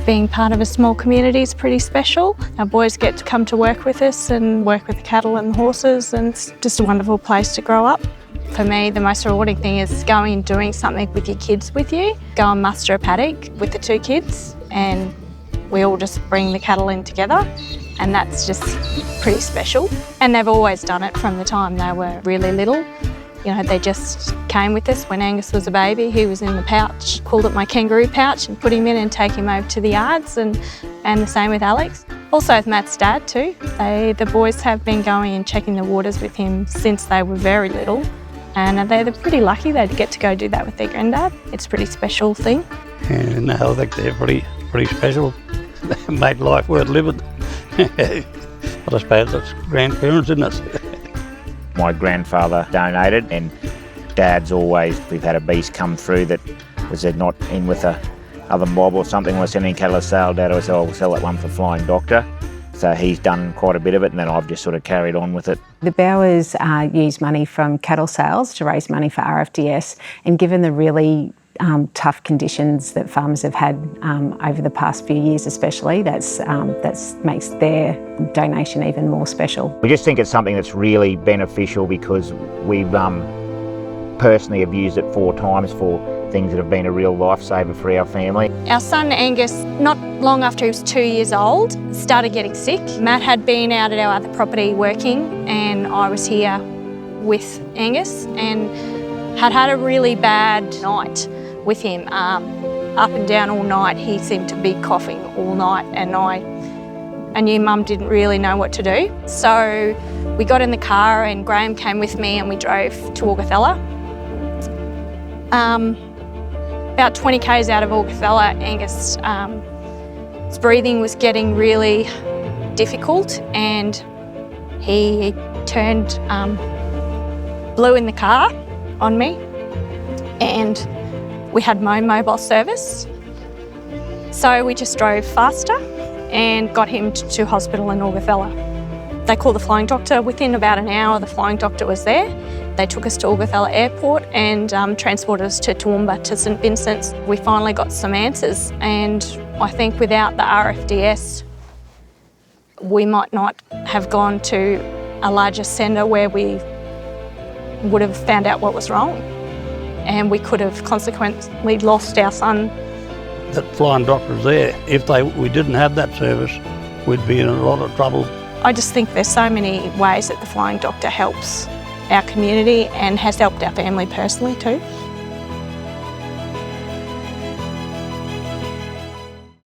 Being part of a small community is pretty special. Our boys get to come to work with us and work with the cattle and the horses, and it's just a wonderful place to grow up. For me, the most rewarding thing is going and doing something with your kids with you. Go and muster a paddock with the two kids and we all just bring the cattle in together, and that's just pretty special. And they've always done it from the time they were really little. You know, they just came with us when Angus was a baby. He was in the pouch, called it my kangaroo pouch, and put him in and take him over to the yards, and the same with Alex. Also with Matt's dad too. The boys have been going and checking the waters with him since they were very little, and they're pretty lucky they get to go do that with their granddad. It's a pretty special thing. Yeah, no, I think they're pretty special. They made life worth living. I suppose that's grandparents, isn't it? My grandfather donated, and we've had a beast come through that was not in with a other mob or something, was sending cattle to sale. Dad always said, "Oh, we'll sell that one for Flying Doctor." So he's done quite a bit of it, and then I've just sort of carried on with it. The Bauers use money from cattle sales to raise money for RFDS, and given the really tough conditions that farmers have had over the past few years especially, that makes their donation even more special. We just think it's something that's really beneficial because we've personally have used it 4 times for things that have been a real lifesaver for our family. Our son Angus, not long after he was 2 years old, started getting sick. Matt had been out at our other property working, and I was here with Angus and had a really bad night with him. Up and down all night, he seemed to be coughing all night, and I knew Mum didn't really know what to do. So we got in the car and Graham came with me and we drove to Augathella. About 20 k's out of Augathella, Angus' his breathing was getting really difficult, and he turned blue in the car on me, and we had no mobile service. So we just drove faster and got him to hospital in Augathella. They called the Flying Doctor. Within about an hour, the Flying Doctor was there. They took us to Augathella Airport and transported us to Toowoomba, to St Vincent's. We finally got some answers, and I think without the RFDS, we might not have gone to a larger centre where we would have found out what was wrong, and we could have consequently lost our son. That Flying Doctor's there. If we didn't have that service, we'd be in a lot of trouble. I just think there's so many ways that the Flying Doctor helps our community and has helped our family personally too.